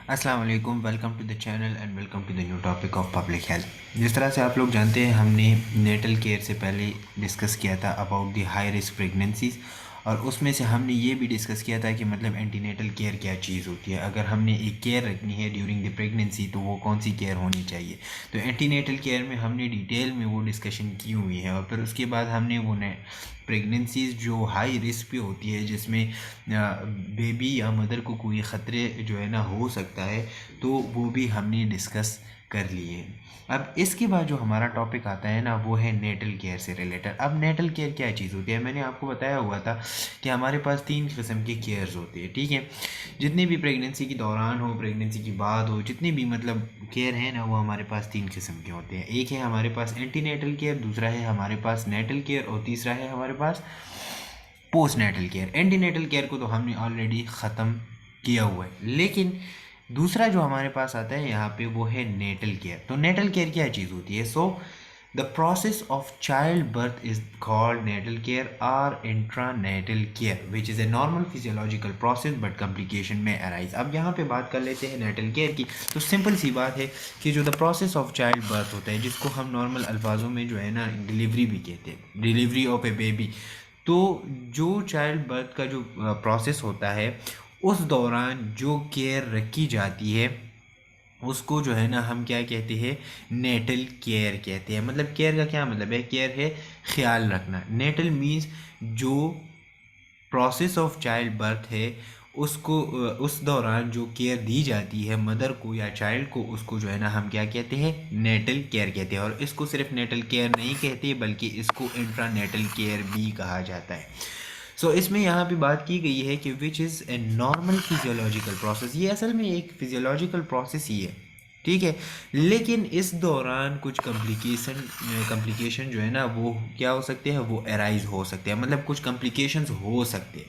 अस्सलाम वालेकुम, welcome to the channel and welcome to the new topic of public health. जिस तरह से आप लोग जानते हैं, हमने नेटल केयर से पहले डिस्कस किया था about the high risk pregnancies, और उसमें से हमने ये भी डिस्कस किया था कि मतलब एंटीनेटल केयर क्या चीज़ होती है। अगर हमने एक केयर रखनी है ड्यूरिंग द प्रेगनेंसी तो वो कौन सी केयर होनी चाहिए। तो एंटीनेटल केयर में हमने डिटेल में वो डिस्कशन की हुई है, और फिर उसके बाद हमने वो प्रेगनेंसीज जो हाई रिस्क पे होती है, जिसमें बेबी या मदर को कोई ख़तरे जो है ना हो सकता है, तो वो भी हमने डिस्कस कर लिए। अब इसके बाद जो हमारा टॉपिक आता है ना, वो है नेटल केयर से रिलेटेड। अब नेटल केयर क्या चीज़ होती है, मैंने आपको बताया हुआ था कि हमारे पास 3 किस्म के केयर्स होते हैं, ठीक है। जितनी भी प्रेगनेंसी के दौरान हो, प्रेगनेंसी की बाद हो, जितनी भी मतलब केयर है ना, वो हमारे पास 3 किस्म के होते हैं। एक है हमारे पास एंटीनेटल केयर, दूसरा है हमारे पास नेटल केयर, और तीसरा है हमारे पास post natal care. Antenatal care को तो हमने ऑलरेडी ख़त्म किया हुआ है, लेकिन दूसरा जो हमारे पास आता है यहाँ पे, वो है नेटल केयर। तो नेटल केयर क्या चीज़ होती है? So the process of child birth is called natal care और intranatal care, which is a normal physiological process but complication may arise. अब यहाँ पे बात कर लेते हैं नेटल केयर की। तो सिंपल सी बात है कि जो the process of child birth होता है, जिसको हम नॉर्मल अल्फाजों में जो है ना डिलीवरी भी कहते हैं, डिलीवरी ऑफ ए बेबी। तो जो चाइल्ड बर्थ का जो प्रोसेस होता है, उस दौरान जो केयर रखी जाती है, उसको जो है ना हम क्या कहते हैं, नेटल केयर कहते हैं। मतलब केयर का क्या मतलब है? केयर है ख्याल रखना। नेटल मीन्स जो प्रोसेस ऑफ चाइल्ड बर्थ है, उसको उस दौरान जो केयर दी जाती है मदर को या चाइल्ड को, उसको जो है ना हम क्या कहते हैं, नेटल केयर कहते हैं। और इसको सिर्फ नेटल केयर नहीं कहते, बल्कि इसको इंट्रा नेटल केयर भी कहा जाता है। सो इसमें यहाँ पे बात की गई है कि विच is a normal physiological process. ये असल में एक फिजियोलॉजिकल प्रोसेस ही है, ठीक है। लेकिन इस दौरान कुछ कम्प्लिकेशन जो है ना, वो क्या हो सकते हैं, वो अराइज हो सकते हैं। मतलब कुछ कम्प्लिकेशंस हो सकते हैं,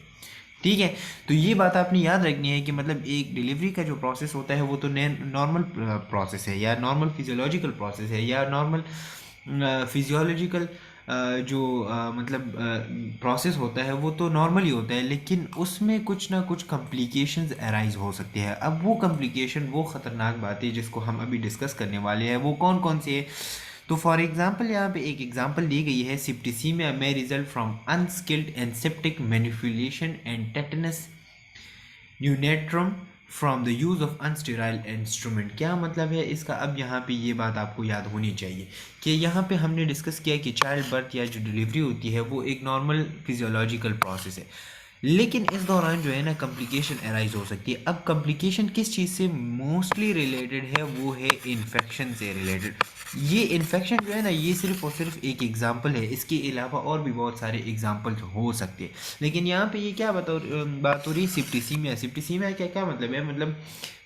ठीक है। तो ये बात आपने याद रखनी है कि मतलब एक डिलीवरी का जो प्रोसेस होता है, वो तो नॉर्मल प्रोसेस है, या नॉर्मल फिजियोलॉजिकल प्रोसेस है, या नॉर्मल फिजियोलॉजिकल जो मतलब प्रोसेस होता है, वो तो नॉर्मल ही होता है। लेकिन उसमें कुछ ना कुछ कम्प्लिकेशंस अराइज हो सकती है। अब वो कम्प्लिकेशन, वो ख़तरनाक बातें जिसको हम अभी डिस्कस करने वाले हैं, वो कौन कौन सी है? तो फॉर एग्जांपल यहाँ पे एक एग्जांपल दी गई है, septicaemia may result from unskilled and septic manipulation and tetanus neonatorum from the use of unsterile instrument. क्या मतलब है इसका? अब यहाँ पे ये बात आपको याद होनी चाहिए कि यहाँ पे हमने डिस्कस किया कि चाइल्ड बर्थ या जो डिलीवरी होती है, वो एक नॉर्मल फिजियोलॉजिकल प्रोसेस है। लेकिन इस दौरान जो है ना कम्प्लिकेशन अराइज हो सकती है। अब कम्प्लिकेशन किस चीज़ से मोस्टली रिलेटेड है? वो है इन्फेक्शन से रिलेटेड। ये इन्फेक्शन जो है ना, ये सिर्फ और सिर्फ एक एग्जांपल है, इसके अलावा और भी बहुत सारे एग्जांपल्स हो सकते हैं। लेकिन यहाँ पे ये क्या बात हो रही है, सिप्टिसीमिया। सिप्टिसीमिया क्या क्या मतलब है? मतलब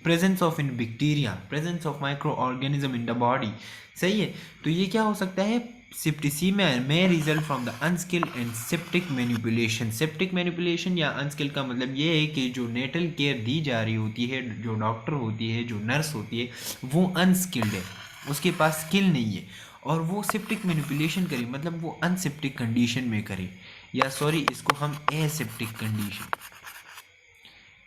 presence of in bacteria, presence of micro organism in the body, सही है। तो ये क्या हो सकता है? Septicaemia may result from the unskilled and septic manipulation. Septic manipulation या अनस्किल्ड का मतलब ये है कि जो नेटल केयर दी जा रही होती है, जो डॉक्टर होती है, जो नर्स होती है, वो अनस्किल्ड है, उसके पास स्किल नहीं है, और वो सेप्टिक मैनिपुलेशन करे, मतलब वो अनसेप्टिक कंडीशन में करे, या सॉरी, इसको हम एसेप्टिक कंडीशन,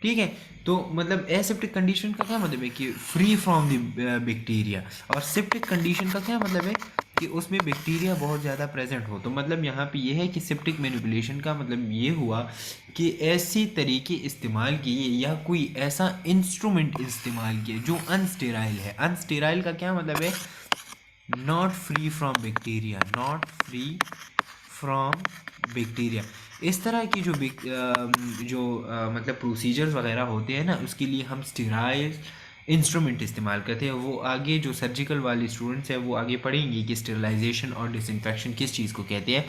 ठीक है। तो मतलब एसेप्टिक कंडीशन का क्या मतलब है कि फ्री फ्रॉम द बैक्टीरिया, और सेप्टिक कंडीशन का क्या मतलब है कि उसमें बैक्टीरिया बहुत ज़्यादा प्रेजेंट हो। तो मतलब यहाँ पे ये है कि सेप्टिक मैनिपुलेशन का मतलब ये हुआ कि ऐसी तरीके इस्तेमाल किए या कोई ऐसा इंस्ट्रूमेंट इस्तेमाल किए जो अनस्टेराइल है। अनस्टेराइल का क्या मतलब है? Not free from bacteria, not free from bacteria. इस तरह की मतलब प्रोसीजर्स वगैरह होते हैं ना, उसके लिए हम स्टेराइल इंस्ट्रूमेंट इस्तेमाल करते हैं। वो आगे जो सर्जिकल वाले स्टूडेंट्स हैं, वो आगे पढ़ेंगे कि स्टेरिलाइजेशन और डिसइंफेक्शन किस चीज़ को कहते हैं,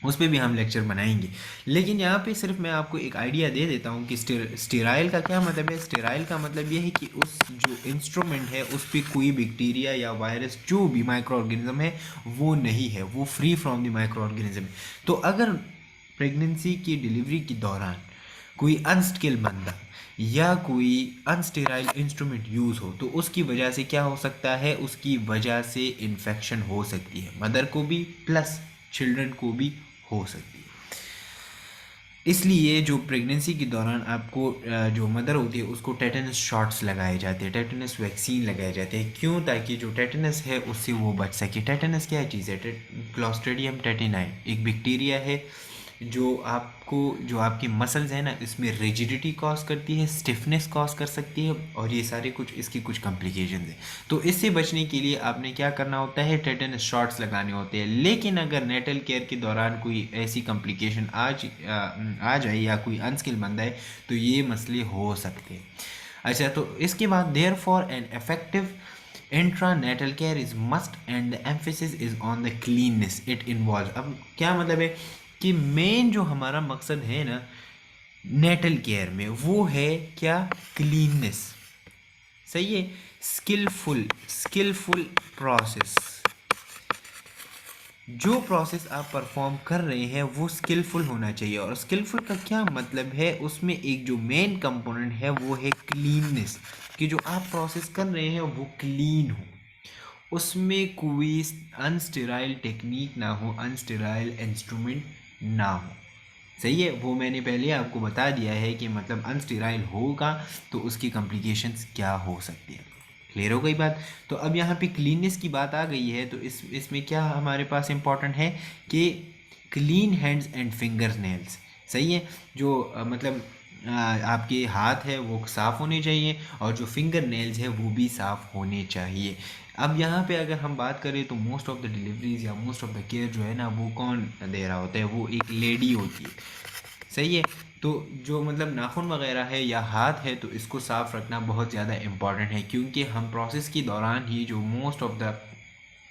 उस पर भी हम लेक्चर बनाएंगे। लेकिन यहाँ पे सिर्फ मैं आपको एक आइडिया दे देता हूँ कि स्टेराइल का क्या मतलब है। स्टेराइल का मतलब ये है कि उस जो इंस्ट्रूमेंट है, उस पर कोई बैक्टीरिया या वायरस, जो भी माइक्रो ऑर्गेनिज्म है, वो नहीं है, वो free from the micro organism है। तो अगर प्रेगनेंसी की डिलीवरी के दौरान कोई अनस्किल बंदा या कोई अनस्टेराइल इंस्ट्रूमेंट यूज़ हो, तो उसकी वजह से क्या हो सकता है? उसकी वजह से इन्फेक्शन हो सकती है, मदर को भी प्लस चिल्ड्रन को भी हो सकती है। इसलिए जो प्रेगनेंसी के दौरान आपको जो मदर होती है उसको टेटनस शॉट्स लगाए जाते हैं, टेटनस वैक्सीन लगाए जाते हैं। क्यों? ताकि जो टेटनस है उससे वो बच सके। टेटनस क्या चीज़ है? क्लॉस्ट्रीडियम टेटिनाई एक बैक्टीरिया है जो आपके मसल्स हैं ना, इसमें रिजिडिटी कॉज करती है, स्टिफनेस कॉज कर सकती है, और ये सारे कुछ इसकी कुछ कॉम्प्लिकेशंस हैं। तो इससे बचने के लिए आपने क्या करना होता है? टेटनस शॉट्स लगाने होते हैं। लेकिन अगर नेटल केयर के दौरान कोई ऐसी कॉम्प्लिकेशन आ जाए या कोई अनस्किल बंदा है तो ये मसले हो सकते हैं। अच्छा, तो इसके बाद therefore an effective intranatal care is must and the emphasis is on the cleanness it involve. अब क्या मतलब है कि मेन जो हमारा मकसद है ना नेटल केयर में वो है क्या? क्लीननेस। सही है। स्किलफुल प्रोसेस, जो प्रोसेस आप परफॉर्म कर रहे हैं वो स्किलफुल होना चाहिए। और स्किलफुल का क्या मतलब है? उसमें एक जो मेन कंपोनेंट है वो है क्लीननेस, कि जो आप प्रोसेस कर रहे हैं वो क्लीन हो, उसमें कोई अनस्टेराइल टेक्निक ना हो, अनस्टेराइल इंस्ट्रूमेंट ना हो। सही है। वो मैंने पहले आपको बता दिया है कि मतलब अनस्टेराइल होगा तो उसकी कॉम्प्लिकेशंस क्या हो सकती है। क्लियर हो गई बात? तो अब यहाँ पे क्लीननेस की बात आ गई है, तो इसमें क्या हमारे पास इंपॉर्टेंट है कि clean hands and finger nails. सही है। जो मतलब आपके हाथ है वो साफ़ होने चाहिए, और जो फिंगर नेल्स है वो भी साफ़ होने चाहिए। अब यहाँ पे अगर हम बात करें तो मोस्ट ऑफ द डिलीवरीज या मोस्ट ऑफ द केयर जो है ना वो कौन दे रहा होता है? वो एक लेडी होती है। सही है। तो जो मतलब नाखून वगैरह है या हाथ है तो इसको साफ़ रखना बहुत ज़्यादा इम्पॉर्टेंट है, क्योंकि हम प्रोसेस के दौरान ही जो most of the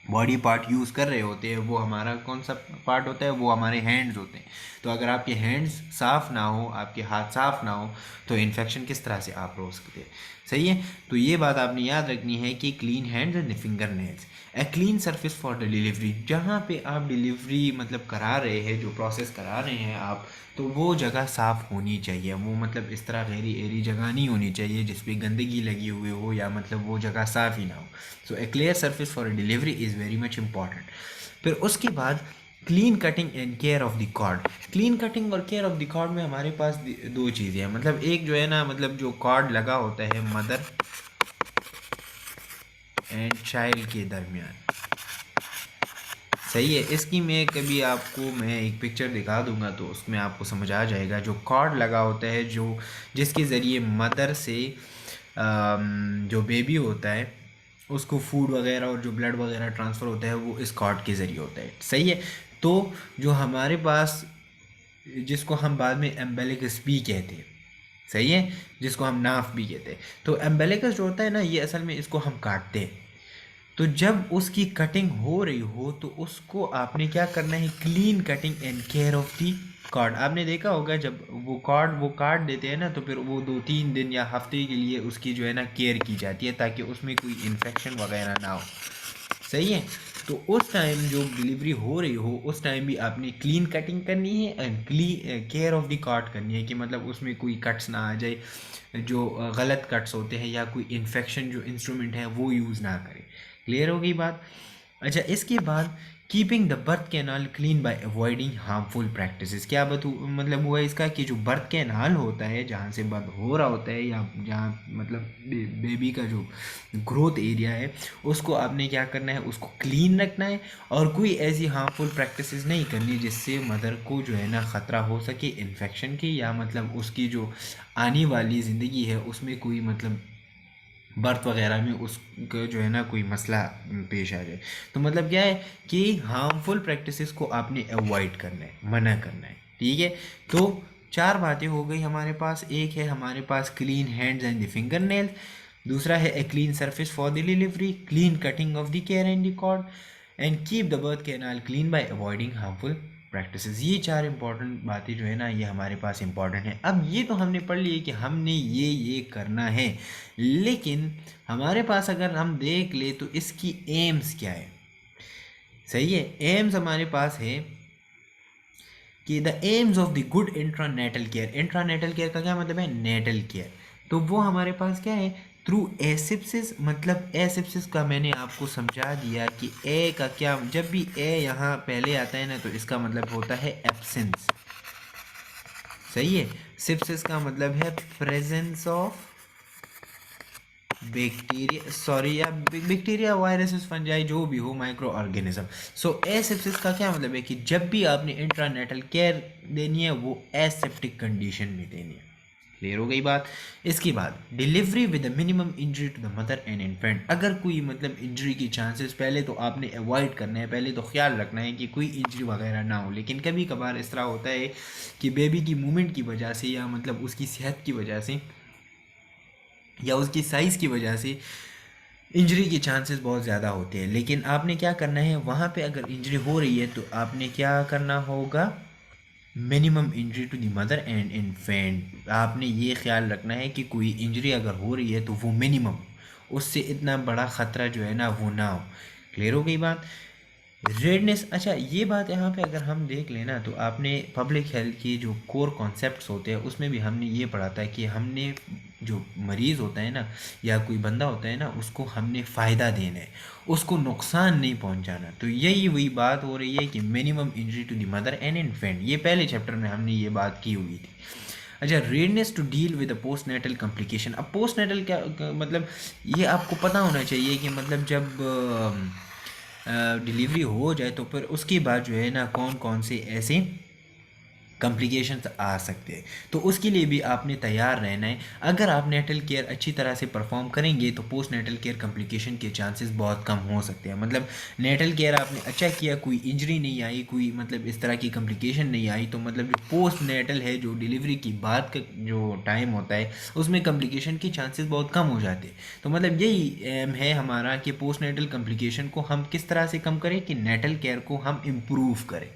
body part use कर रहे होते हैं वो हमारा कौन सा पार्ट होता है? वो हमारे हैंड्स होते हैं। तो अगर आपके हैंड्स साफ़ ना हो, आपके हाथ साफ़ ना हो, तो इन्फेक्शन किस तरह से आप रोक सकते हैं? सही है। तो ये बात आपने याद रखनी है कि clean hands and finger nails, A clean surface for the delivery. जहाँ पे आप डिलीवरी मतलब करा रहे हैं, जो प्रोसेस करा रहे हैं आप, तो वो जगह साफ़ होनी चाहिए। वो मतलब इस तरह गहरी एरी जगह नहीं होनी चाहिए जिस पे गंदगी लगी हुई हो, या मतलब वो जगह साफ़ ही ना हो। So a clear surface for a delivery is very much important. फिर उसके बाद clean cutting and care of the cord. Clean cutting और केयर ऑफ द कॉर्ड में हमारे पास दो चीज़ें हैं। मतलब एक जो है ना, मतलब जो कॉर्ड लगा होता है मदर एंड चाइल्ड के दरमियान। सही है। इसकी मैं एक पिक्चर दिखा दूंगा तो उसमें आपको समझ आ जाएगा। जो कॉर्ड लगा होता है, जो जिसके ज़रिए मदर से जो बेबी होता है उसको फूड वगैरह और जो ब्लड वगैरह ट्रांसफ़र होता है वो इस कॉर्ड के ज़रिए होता है। सही है। तो जो हमारे पास, जिसको हम बाद में एम्बेलिकस भी कहते हैं, सही है, जिसको हम नाफ भी कहते हैं, तो एम्बेलिकस जो होता है ना, ये असल में इसको हम काटते हैं। तो जब उसकी कटिंग हो रही हो तो उसको आपने क्या करना है? Clean cutting and care of the cord. आपने देखा होगा जब वो काट देते हैं ना, तो फिर वो 2-3 दिन या हफ्ते के लिए उसकी जो है ना केयर की जाती है, ताकि उसमें कोई इन्फेक्शन वगैरह ना हो। सही है। तो उस टाइम जो डिलीवरी हो रही हो उस टाइम भी आपने क्लीन कटिंग करनी है and clean care of the cord करनी है, कि मतलब उसमें कोई कट्स ना आ जाए, जो गलत कट्स होते हैं, या कोई इन्फेक्शन जो इंस्ट्रूमेंट है वो यूज़ ना करें। क्लियर हो गई बात? अच्छा, इसके बाद keeping the birth canal clean by avoiding harmful practices. क्या मतलब हुआ इसका कि जो बर्थ कैनाल होता है, जहाँ से बर्थ हो रहा होता है, या जहाँ मतलब बेबी का जो ग्रोथ एरिया है, उसको आपने क्या करना है? उसको क्लीन रखना है, और कोई ऐसी हार्मफुल प्रैक्टिसेस नहीं करनी जिससे मदर को जो है ना ख़तरा हो सके इन्फेक्शन की, या मतलब उसकी जो आने वाली ज़िंदगी है उसमें कोई मतलब बर्थ वगैरह में उसको जो है ना कोई मसला पेश आ जाए। तो मतलब क्या है कि हार्मफुल प्रैक्टिसेस को आपने अवॉइड करना है, मना करना है। ठीक है। तो 4 बातें हो गई हमारे पास। एक है हमारे पास clean hands and the finger nail, दूसरा है a clean surface for the delivery, clean cutting of the care and the cord, and keep the birth canal clean by avoiding harmful practices. ये 4 इंपॉर्टेंट बातें जो है ना ये हमारे पास important है। अब ये तो हमने पढ़ लिए कि हमने ये करना है, लेकिन हमारे पास अगर हम देख ले तो इसकी एम्स क्या है? सही है। एम्स हमारे पास है कि the aims of the good intranatal care. Intranatal care का क्या मतलब है? Natal care. तो वो हमारे पास क्या है? Through asepsis. मतलब एसिप्सिस का मैंने आपको समझा दिया कि ए का क्या, जब भी ए यहाँ पहले आता है ना तो इसका मतलब होता है एब्सेंस। सही है। सिप्सिस का मतलब है प्रेजेंस ऑफ बैक्टीरिया, सॉरी या बैक्टीरिया, वायरसेस, फंजाई, जो भी हो, माइक्रो ऑर्गेनिज्म। सो एसेप्सिस का क्या मतलब है कि जब भी आपने इंट्रानेटल केयर देनी है वो एसेप्टिक कंडीशन में देनी है। क्लियर हो गई बात। इसके बाद delivery with minimum injury to the mother and infant. अगर कोई मतलब इंजरी की चांसेस, पहले तो आपने अवॉइड करना है, पहले तो ख्याल रखना है कि कोई इंजरी वगैरह ना हो। लेकिन कभी कभार इस तरह होता है कि बेबी की मूवमेंट की वजह से या मतलब उसकी सेहत की वजह से या उसकी साइज़ की वजह से इंजरी के चांसेस बहुत ज़्यादा होते हैं। लेकिन आपने क्या करना है, वहाँ पे अगर इंजरी हो रही है तो आपने क्या करना होगा, minimum injury to the mother and infant. आपने ये ख्याल रखना है कि कोई इंजरी अगर हो रही है तो वो मिनिमम, उससे इतना बड़ा ख़तरा जो है ना वो ना हो। क्लियर हो गई बात। रेडनेस, अच्छा ये बात यहाँ पे अगर हम देख लेना तो आपने पब्लिक हेल्थ की जो कोर कॉन्सेप्ट्स होते हैं उसमें भी हमने ये पढ़ा था कि हमने जो मरीज़ होता है ना या कोई बंदा होता है ना उसको हमने फ़ायदा देना है, उसको नुकसान नहीं पहुँचाना। तो यही वही बात हो रही है कि minimum injury to the mother and infant, ये पहले चैप्टर में हमने ये बात की हुई थी। अच्छा, readiness to deal with a postnatal complication. अब पोस्ट नेटल क्या मतलब, ये आपको पता होना चाहिए कि मतलब जब डिलीवरी हो जाए तो फिर उसके बाद जो है ना कौन कौन से ऐसे कॉम्प्लिकेशंस आ सकते हैं, तो उसके लिए भी आपने तैयार रहना है। अगर आप नेटल केयर अच्छी तरह से परफॉर्म करेंगे तो पोस्ट नेटल केयर कॉम्प्लिकेशन के चांसेस बहुत कम हो सकते हैं। मतलब नेटल केयर आपने अच्छा किया, कोई इंजरी नहीं आई, कोई मतलब इस तरह की कॉम्प्लिकेशन नहीं आई, तो मतलब जो पोस्ट नेटल है, जो डिलीवरी की बाद का जो टाइम होता है उसमें कॉम्प्लिकेशन के चांसेस बहुत कम हो जाते हैं। तो मतलब यही एम है हमारा कि पोस्ट नेटल कॉम्प्लिकेशन को हम किस तरह से कम करें, कि नेटल केयर को हम इम्प्रूव करें।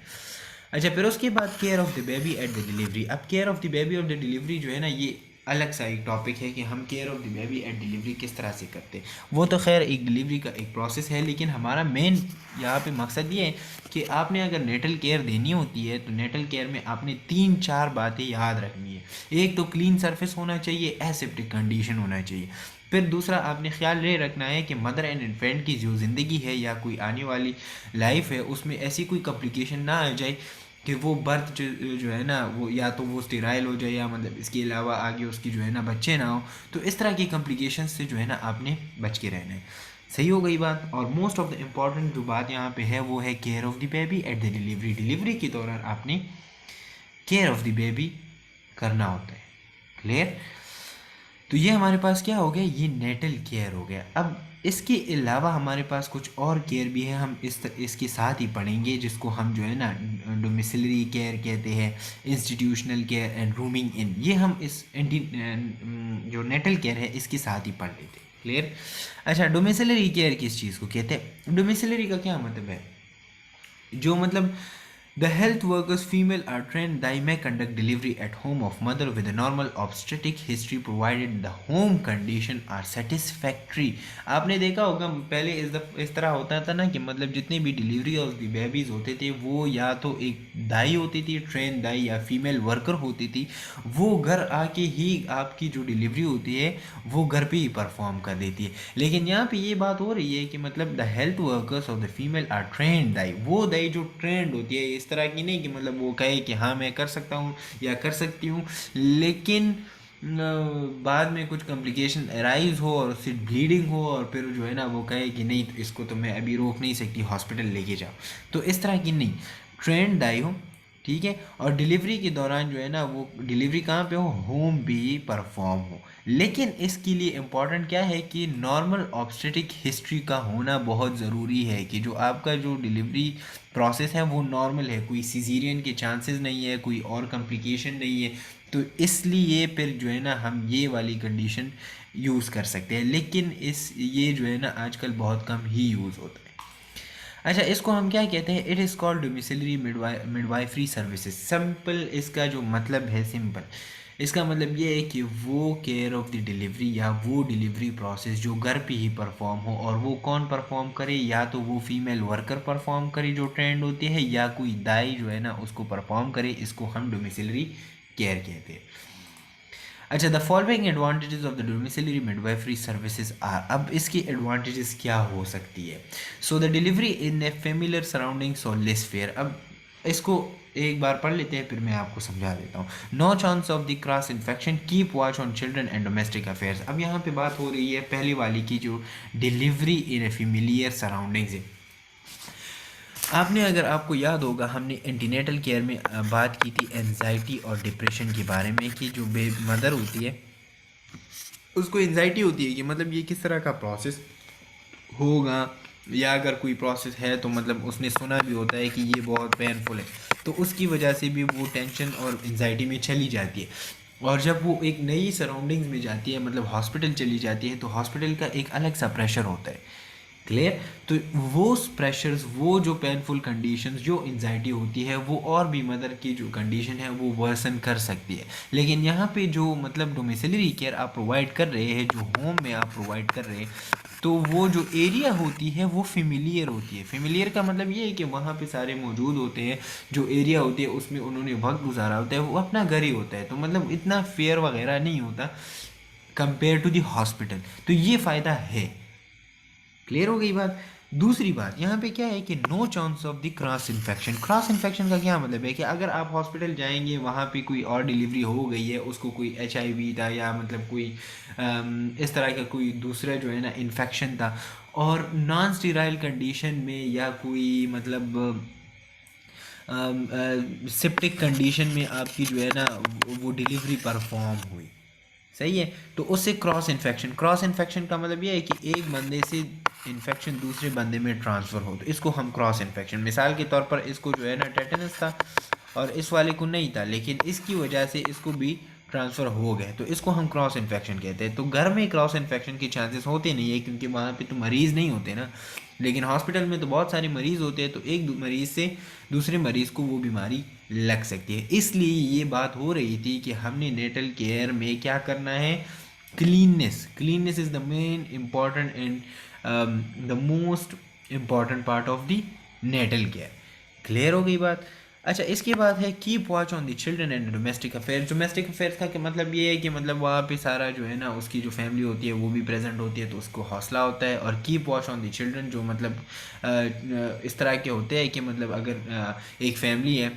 अच्छा, फिर उसके बाद care of the baby at the delivery. अब care of the baby of the delivery जो है ना, ये अलग सा एक टॉपिक है कि हम care of the baby eight delivery किस तरह से करते हैं। वो तो खैर एक डिलीवरी का एक प्रोसेस है, लेकिन हमारा मेन यहाँ पे मकसद ये है कि आपने अगर नेटल केयर देनी होती है तो नेटल केयर में आपने 3-4 बातें याद रखनी है। एक तो क्लीन सरफेस होना चाहिए, एसेप्टिक कंडीशन होना चाहिए। फिर दूसरा आपने ख्याल ये रखना है कि मदर एंड इन्फेंट की जो ज़िंदगी है या कोई आने वाली लाइफ है उसमें ऐसी कोई कॉम्प्लिकेशन ना आ जाए कि वो बर्थ जो है ना वो या तो वो स्टेराइल हो जाए या मतलब इसके अलावा आगे उसकी जो है ना बच्चे ना हो। तो इस तरह की कॉम्प्लिकेशन से जो है ना आपने बच के रहना है। सही हो गई बात। और मोस्ट ऑफ द इम्पॉर्टेंट जो बात यहाँ पे है वो है care of the baby at the delivery. Delivery के दौरान आपने केयर ऑफ़ द बेबी करना होता है। क्लियर। तो ये हमारे पास क्या हो गया, ये नेटल केयर हो गया। अब इसके अलावा हमारे पास कुछ और केयर भी है, हम इसके साथ ही पढ़ेंगे, जिसको हम जो है ना डोमिसिलरी केयर कहते हैं, institutional care and rooming in. ये हम इस जो नेटल केयर है इसके साथ ही पढ़ लेते हैं। क्लियर। अच्छा, डोमिसिलरी केयर किस चीज़ को कहते हैं? डोमिसिलरी का क्या मतलब है, जो मतलब the health workers female are trained they may conduct delivery at home of mother with a normal obstetric history provided the home condition are satisfactory। आपने देखा होगा पहले इस तरह होता था ना कि मतलब जितनी भी डिलीवरी ऑफ द बेबीज़ होते थे वो या तो एक दाई होती थी, ट्रेन दाई या फीमेल वर्कर होती थी, वो घर आके ही आपकी जो डिलीवरी होती है वो घर पे ही परफॉर्म कर देती है। लेकिन यहाँ पे ये बात हो रही है कि मतलब the health workers of the female are trained dai, वो दाई जो ट्रेंड होती है, इस तरह की नहीं कि मतलब वो कहे कि हाँ मैं कर सकता हूँ या कर सकती हूँ, लेकिन बाद में कुछ कॉम्प्लिकेशन अराइज हो और उससे ब्लीडिंग हो और फिर जो है ना वो कहे कि नहीं तो इसको तो मैं अभी रोक नहीं सकती, हॉस्पिटल लेके जाओ। तो इस तरह की नहीं, ट्रेंड दाई हो, ठीक है। और डिलीवरी के दौरान जो है ना वो डिलीवरी कहाँ पे हो, होम भी परफॉर्म हो। लेकिन इसके लिए इम्पॉर्टेंट क्या है कि नॉर्मल ऑब्स्टेटिक हिस्ट्री का होना बहुत ज़रूरी है, कि जो आपका जो डिलीवरी प्रोसेस है वो नॉर्मल है, कोई सीज़ेरियन के चांसेस नहीं है, कोई और कॉम्प्लिकेशन नहीं है। तो इसलिए फिर जो है ना हम ये वाली कंडीशन यूज़ कर सकते हैं, लेकिन ये जो है ना आजकल बहुत कम ही यूज़ होता है। अच्छा, इसको हम क्या कहते हैं, it is called domiciliary midwifery services. Simple इसका जो मतलब है, सिंपल इसका मतलब ये है कि वो केयर ऑफ़ द डिलीवरी या वो डिलीवरी प्रोसेस जो घर पे ही परफॉर्म हो, और वो कौन परफॉर्म करे, या तो वो फीमेल वर्कर परफॉर्म करे जो ट्रेंड होती है, या कोई दाई जो है ना उसको परफॉर्म करे, इसको हम डोमिसिलरी केयर कहते हैं। अच्छा, the following advantages of the domiciliary midwifery services are. अब इसकी एडवांटेजेस क्या हो सकती है? So the delivery in a familiar surroundings और लेस फेयर। अब इसको एक बार पढ़ लेते हैं, फिर मैं आपको समझा देता हूँ। No chance of the cross infection, keep watch on children and domestic affairs. अब यहाँ पे बात हो रही है पहली वाली की, जो delivery in a familiar surroundings है। आपने, अगर आपको याद होगा, हमने एंटीनेटल केयर में बात की थी एंजाइटी और डिप्रेशन के बारे में, कि जो मदर होती है उसको एंजाइटी होती है कि मतलब ये किस तरह का प्रोसेस होगा, या अगर कोई प्रोसेस है तो मतलब उसने सुना भी होता है कि ये बहुत पेनफुल है, तो उसकी वजह से भी वो टेंशन और एंजाइटी में चली जाती है। और जब वो एक नई सराउंडिंग्स में जाती है, मतलब हॉस्पिटल चली जाती है, तो हॉस्पिटल का एक अलग सा प्रेशर होता है। क्लियर? तो वो प्रेशर्स, वो जो पेनफुल कंडीशंस, जो एंजाइटी होती है, वो और भी मदर की जो कंडीशन है वो वर्सन कर सकती है। लेकिन यहाँ पे जो मतलब डोमिसिलरी केयर आप प्रोवाइड कर रहे हैं, जो होम में आप प्रोवाइड कर रहे हैं, तो वो जो एरिया होती है वो फेमिलियर होती है। फेमिलियर का मतलब ये है कि वहाँ पे सारे मौजूद होते हैं, जो एरिया होती है उसमें उन्होंने वक्त गुजारा होता है, वो अपना घर ही होता है, तो मतलब इतना फेयर वगैरह नहीं होता कंपेयर टू दी हॉस्पिटल। तो ये फ़ायदा है। क्लियर हो गई बात? दूसरी बात यहाँ पे क्या है कि no chance of the cross infection. Cross infection का क्या मतलब है कि अगर आप हॉस्पिटल जाएंगे, वहाँ पे कोई और डिलीवरी हो गई है, उसको कोई HIV था, या मतलब कोई इस तरह का कोई दूसरा जो है ना इन्फेक्शन था, और नॉन स्टीराइल कंडीशन में, या कोई मतलब सेप्टिक कंडीशन में आपकी जो है ना वो डिलीवरी परफॉर्म हुई, सही है, तो उससे क्रॉस इन्फेक्शन। क्रॉस इन्फेक्शन का मतलब ये है कि एक बंदे से इन्फेक्शन दूसरे बंदे में ट्रांसफ़र हो, तो इसको हम क्रॉस इन्फेक्शन। मिसाल के तौर पर इसको जो है ना टेटनस था और इस वाले को नहीं था, लेकिन इसकी वजह से इसको भी ट्रांसफ़र हो गए, तो इसको हम क्रॉस इन्फेक्शन कहते हैं। तो घर में क्रॉस इन्फेक्शन के चांसेस होते नहीं है, क्योंकि वहाँ पे तो मरीज़ नहीं होते ना, लेकिन हॉस्पिटल में तो बहुत सारे मरीज़ होते हैं, तो एक मरीज़ से दूसरे मरीज़ को वो बीमारी लग सकती है। इसलिए ये बात हो रही थी कि हमने नेटल केयर में क्या करना है, cleanness. Cleanness is the main important and the most important part of the natal care. Clear हो गई बात? अच्छा, इसके बाद है keep watch on the children and domestic affairs. Domestic affairs का मतलब ये है कि मतलब वहाँ पे सारा जो है ना उसकी जो फैमिली होती है वो भी प्रेजेंट होती है, तो उसको हौसला होता है। और keep watch on the children जो मतलब इस तरह के होते हैं कि मतलब अगर एक फैमिली है,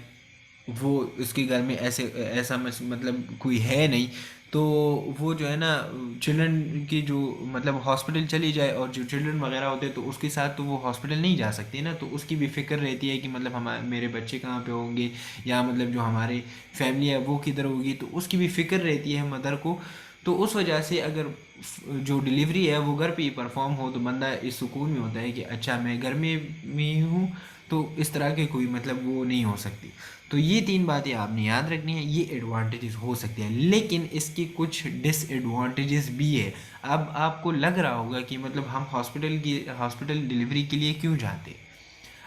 वो उसके घर में ऐसा मतलब कोई है नहीं, तो वो जो है ना चिल्ड्रन की जो मतलब हॉस्पिटल चली जाए, और जो चिल्ड्रन वगैरह होते हैं तो उसके साथ तो वो हॉस्पिटल नहीं जा सकती ना, तो उसकी भी फ़िक्र रहती है कि मतलब मेरे बच्चे कहाँ पे होंगे, या मतलब जो हमारी फैमिली है वो किधर होगी, तो उसकी भी फ़िक्र रहती है मदर को। तो उस वजह से अगर जो डिलीवरी है वो घर पे ही परफॉर्म हो, तो बंदा इस सुकून में होता है कि अच्छा मैं घर में ही हूँ, तो इस तरह के कोई मतलब वो नहीं हो सकती। तो ये तीन बातें आपने याद रखनी है। ये एडवांटेजेस हो सकते हैं, लेकिन इसके कुछ डिसएडवांटेजेस भी है। अब आपको लग रहा होगा कि मतलब हम हॉस्पिटल डिलीवरी के लिए क्यों जाते।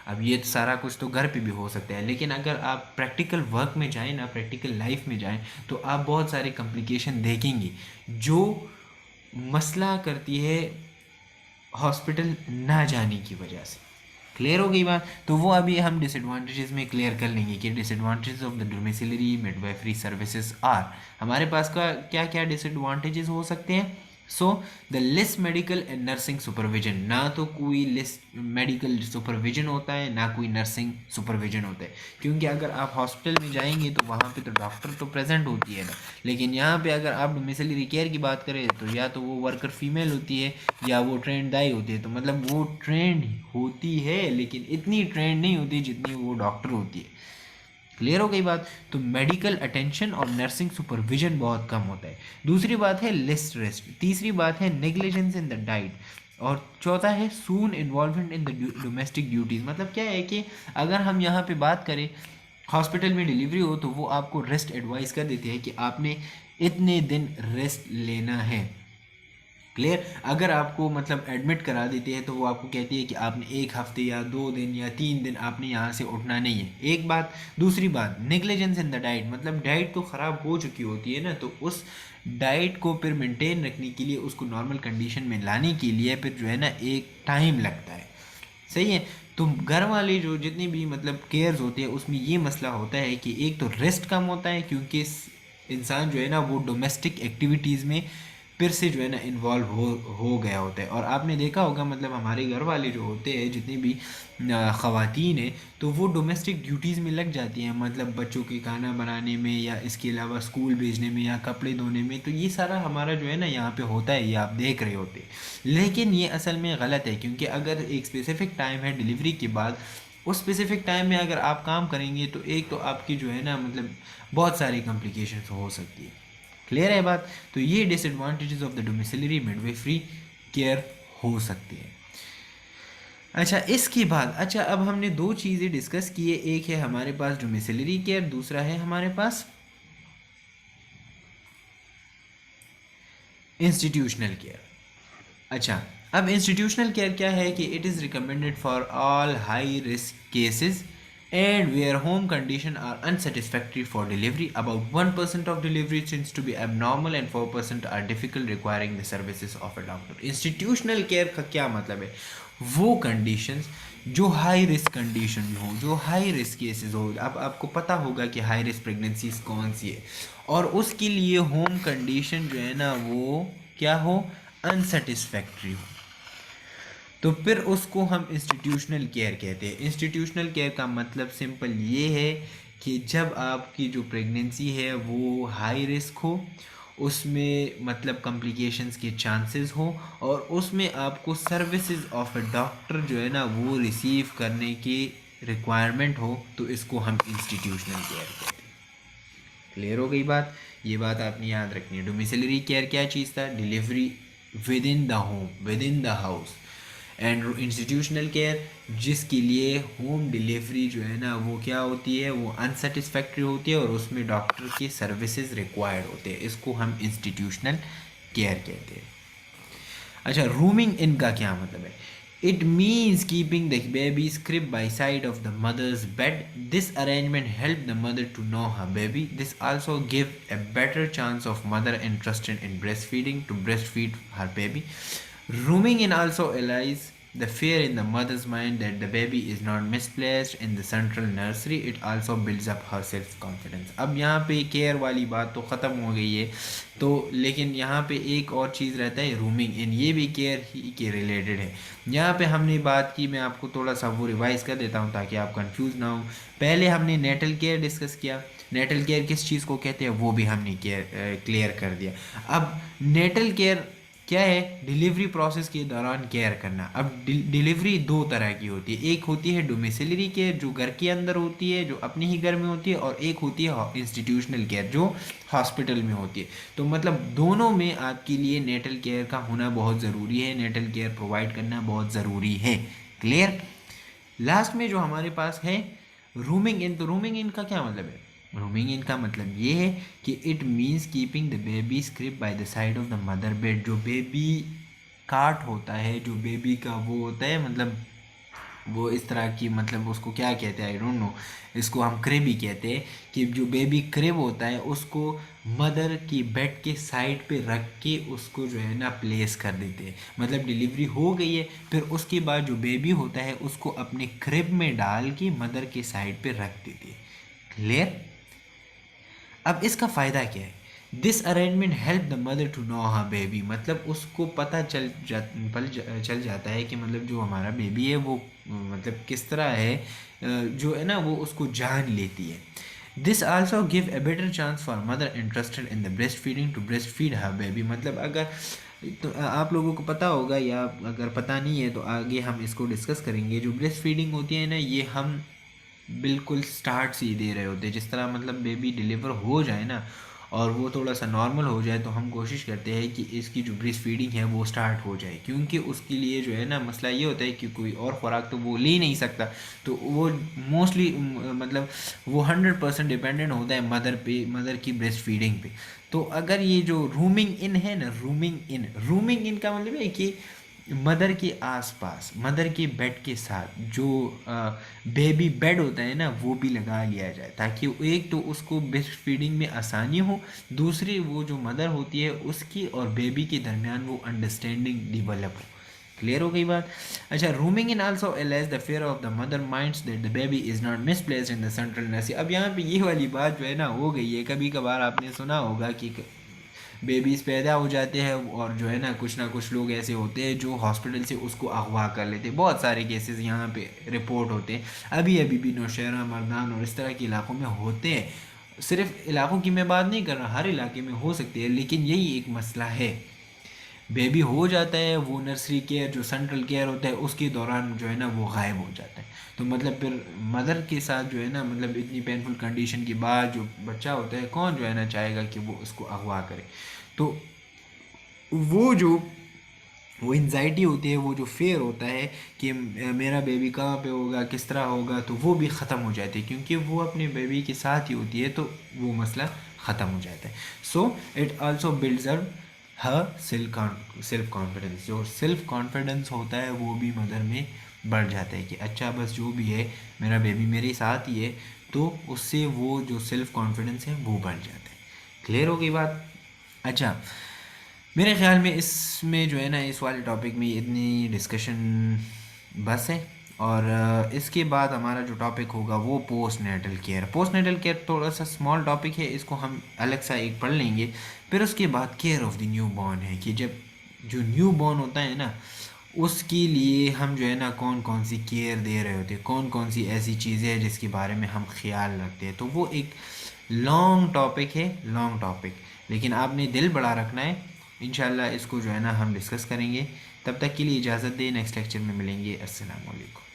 अब ये सारा कुछ तो घर पे भी हो सकता है, लेकिन अगर आप प्रैक्टिकल वर्क में जाएँ ना, प्रैक्टिकल लाइफ में जाएँ, तो आप बहुत सारे कॉम्प्लिकेशन देखेंगे जो मसला करती है हॉस्पिटल ना जाने की वजह से। क्लियर हो गई बात? तो वो अभी हम डिसएडवांटेजेस में क्लियर कर लेंगे कि disadvantages of the domiciliary midwifery services are. हमारे पास का क्या क्या डिसएडवांटेजेस हो सकते हैं। So the less medical and nursing supervision. ना तो कोई लेस मेडिकल सुपरविजन होता है, ना कोई नर्सिंग सुपरविजन होता है, क्योंकि अगर आप हॉस्पिटल में जाएंगे तो वहाँ पे तो डॉक्टर तो प्रेजेंट होती है ना, लेकिन यहाँ पे अगर आप डोमिसिलरी केयर की बात करें तो या तो वो वर्कर फीमेल होती है, या वो ट्रेंड दाई होती है। तो मतलब वो ट्रेंड होती है, लेकिन इतनी ट्रेंड नहीं होती जितनी वो डॉक्टर होती है। क्लियर हो गई बात? तो मेडिकल अटेंशन और नर्सिंग सुपरविजन बहुत कम होता है। दूसरी बात है लेस रेस्ट। तीसरी बात है नेग्लिजेंस इन द डाइट। और चौथा है soon involvement in the domestic duties. मतलब क्या है कि अगर हम यहाँ पे बात करें, हॉस्पिटल में डिलीवरी हो तो वो आपको रेस्ट एडवाइस कर देते हैं कि आपने इतने दिन रेस्ट लेना है। क्लियर? अगर आपको मतलब एडमिट करा देते हैं तो वो आपको कहती है कि आपने 1 हफ्ते या 2 दिन या 3 दिन आपने यहाँ से उठना नहीं है। एक बात। दूसरी बात नेग्लिजेंस इन द डाइट। मतलब डाइट तो ख़राब हो चुकी होती है ना, तो उस डाइट को फिर मेंटेन रखने के लिए, उसको नॉर्मल कंडीशन में लाने के लिए फिर जो है ना एक टाइम लगता है। सही है? तो घर वाले जो जितनी भी मतलब केयर्स होते हैं उसमें ये मसला होता है कि एक तो रेस्ट कम होता है, क्योंकि इंसान जो है ना वो डोमेस्टिक एक्टिविटीज़ में फिर से जो है ना इन्वॉल्व हो गया होता है। और आपने देखा होगा मतलब हमारे घर वाले जो होते हैं जितनी भी ख़वातीन हैं तो वो डोमेस्टिक ड्यूटीज़ में लग जाती हैं, मतलब बच्चों के खाना बनाने में या इसके अलावा स्कूल भेजने में या कपड़े धोने में। तो ये सारा हमारा जो है ना यहाँ पे होता है, ये आप देख रहे होते हैं। लेकिन ये असल में गलत है, क्योंकि अगर एक स्पेसिफ़िक टाइम है डिलीवरी के बाद, उस स्पेसिफ़िक टाइम में अगर आप काम करेंगे तो एक तो आपकी जो है ना मतलब बहुत सारी कॉम्प्लिकेशंस हो सकती है। क्लियर है बात? तो ये disadvantages of the domiciliary midwifery care हो सकती है। अच्छा, इसके बाद अच्छा अब हमने दो चीज़ें डिस्कस की है, एक है हमारे पास डोमिसिलरी केयर, दूसरा है हमारे पास इंस्टीट्यूशनल केयर। अच्छा, अब इंस्टीट्यूशनल केयर क्या है कि it is recommended for all high risk cases and where home conditions are unsatisfactory for delivery. About 1% of delivery tends to be abnormal and 4% are difficult, requiring the services of a doctor. Institutional care का क्या मतलब है? वो conditions जो high risk condition हो, जो high risk cases हो। अब आपको पता होगा कि हाई रिस्क प्रेगनेंसीज कौन सी है, और उसके लिए होम कंडीशन जो है ना वो क्या हो, अनसेटिस्फैक्ट्री हो, तो फिर उसको हम इंस्टीट्यूशनल केयर कहते हैं। इंस्टीट्यूशनल केयर का मतलब सिंपल ये है कि जब आपकी जो प्रेगनेंसी है वो हाई रिस्क हो, उसमें मतलब कॉम्प्लिकेशंस के चांसेस हो, और उसमें आपको सर्विसेज ऑफ अ डॉक्टर जो है ना वो रिसीव करने की रिक्वायरमेंट हो, तो इसको हम इंस्टीट्यूशनल केयर कहते हैं। क्लियर हो गई बात? ये बात आपने याद रखनी है। डोमिसिलरी केयर क्या चीज़ था? Delivery with in the home, with in the house. And institutional care जिसके लिए होम डिलीवरी जो है ना वो क्या होती है, वो अनसेटिस्फैक्ट्री होती है और उसमें डॉक्टर के सर्विसेज रिक्वायर्ड होते हैं, इसको हम इंस्टीट्यूशनल केयर कहते हैं। अच्छा, रूमिंग इन का क्या मतलब है? It means keeping the baby's crib by side of the mother's bed. This arrangement helps the mother to know her baby. This also gives a better chance of mother interested in breastfeeding to breastfeed her baby. Rooming in also allows the fear in the mother's mind that the baby is not misplaced in the central nursery. It also builds up her self confidence. अब यहाँ पे care वाली बात तो ख़त्म हो गई है, तो लेकिन यहाँ पे एक और चीज़ रहता है रूमिंग इन, ये भी केयर ही के रिलेटेड है। यहाँ पे हमने बात की, मैं आपको थोड़ा सा वो रिवाइज़ कर देता हूँ ताकि आप कंफ्यूज ना हो। पहले हमने नेटल केयर डिस्कस किया, नेटल केयर किस चीज़ को कहते हैं वो भी हमने क्लियर कर दिया। अब नेटल केयर क्या है? डिलीवरी प्रोसेस के दौरान केयर करना। अब डिलीवरी दो तरह की होती है, एक होती है डोमिसिलरी केयर जो घर के अंदर होती है, जो अपने ही घर में होती है, और एक होती है इंस्टीट्यूशनल केयर जो हॉस्पिटल में होती है। तो मतलब दोनों में आपके लिए नेटल केयर का होना बहुत ज़रूरी है, नेटल केयर प्रोवाइड करना बहुत ज़रूरी है। क्लियर? लास्ट में जो हमारे पास है रूमिंग इन, तो रूमिंग इन का क्या मतलब है? रूमिंग इन का मतलब ये है कि it means keeping the baby script by the side of the mother bed. जो बेबी काट होता है, जो बेबी का वो होता है, मतलब वो इस तरह की, मतलब उसको क्या कहते हैं आई डोंट नो, इसको हम क्रिब ही कहते हैं, कि जो बेबी क्रिब होता है उसको मदर की बेड के साइड पे रख के उसको जो है ना प्लेस कर देते हैं। मतलब डिलीवरी हो गई है, फिर उसके बाद जो बेबी होता है उसको अपने क्रिब में डाल के मदर के साइड पे रख देते हैं। क्लियर? अब इसका फ़ायदा क्या है? This arrangement help the mother to know her baby, मतलब उसको पता चल जाता है कि मतलब जो हमारा बेबी है वो मतलब किस तरह है, जो है ना वो उसको जान लेती है। This also give a better chance for mother interested in the breast feeding to breast feed her baby. मतलब अगर तो आप लोगों को पता होगा, या अगर पता नहीं है तो आगे हम इसको डिस्कस करेंगे। जो ब्रेस्ट फीडिंग होती है ना, ये हम बिल्कुल स्टार्ट से ही दे रहे होते हैं। जिस तरह मतलब बेबी डिलीवर हो जाए ना और वो थोड़ा सा नॉर्मल हो जाए, तो हम कोशिश करते हैं कि इसकी जो ब्रेस्ट फीडिंग है वो स्टार्ट हो जाए, क्योंकि उसके लिए जो है ना मसला ये होता है कि कोई और खुराक तो वो ले ही नहीं सकता, तो वो मोस्टली मतलब वो 100% डिपेंडेंट होता है मदर पे, मदर की ब्रेस्ट फीडिंग पे। तो अगर ये जो रूमिंग इन है ना, रूमिंग इन का मतलब है कि मदर के आसपास, मदर के बेड के साथ जो बेबी बेड होता है ना वो भी लगा लिया जाए, ताकि एक तो उसको ब्रेस्ट फीडिंग में आसानी हो, दूसरी वो जो मदर होती है उसकी और बेबी के दरमियान वो अंडरस्टैंडिंग डिवेलप हो। क्लियर हो गई बात? अच्छा, rooming in also allows the fair of the mother minds that the baby is not misplaced in the central nursery. अब यहाँ पे ये वाली बात जो है ना हो गई है, कभी कभार आपने सुना होगा कि बेबीज़ पैदा हो जाते हैं और जो है ना कुछ लोग ऐसे होते हैं जो हॉस्पिटल से उसको अगवा कर लेते हैं। बहुत सारे केसेस यहाँ पे रिपोर्ट होते हैं, अभी भी नौशहरा, मर्दान और इस तरह के इलाकों में होते हैं। सिर्फ इलाकों की मैं बात नहीं कर रहा, हर इलाके में हो सकती है, लेकिन यही एक मसला है। बेबी हो जाता है, वो नर्सरी केयर जो सेंट्रल केयर होता है उसके दौरान जो है ना वो गायब हो जाता है। तो मतलब फिर मदर के साथ जो है ना, मतलब इतनी पेनफुल कंडीशन के बाद जो बच्चा होता है, कौन जो है ना चाहेगा कि वो उसको अगवा करे। तो वो जो वो एनजाइटी होती है, वो जो फेयर होता है कि मेरा बेबी कहाँ पे होगा, किस तरह होगा, तो वो भी ख़त्म हो जाती है, क्योंकि वो अपने बेबी के साथ ही होती है, तो वो मसला ख़त्म हो जाता है। So it also builds up her self confidence. जो सेल्फ कॉन्फिडेंस होता है वो भी मदर में बढ़ जाता है कि अच्छा बस जो भी है मेरा बेबी मेरे साथ ही है, तो उससे वो जो सेल्फ कॉन्फिडेंस है वो बढ़ जाता है। क्लियर हो गई बात? अच्छा, मेरे ख़्याल में इसमें जो है ना इस वाले टॉपिक में इतनी डिस्कशन बस है। और इसके बाद हमारा जो टॉपिक होगा वो post natal care. Post natal care थोड़ा सा स्मॉल टॉपिक है, इसको हम अलग सा एक पढ़ लेंगे। फिर उसके बाद care of the new born है कि जब जो न्यू बॉर्न होता है ना, उसके लिए हम जो है ना कौन कौन सी केयर दे रहे होते हैं, कौन कौन सी ऐसी चीज़ें हैं जिसके बारे में हम ख्याल रखते हैं। तो वो एक लॉन्ग टॉपिक है, लॉन्ग टॉपिक, लेकिन आपने दिल बड़ा रखना है। इंशाल्लाह इसको जो है ना हम डिस्कस करेंगे। तब तक के लिए इजाज़त दें, नेक्स्ट लेक्चर में मिलेंगे। अस्सलाम वालेकुम।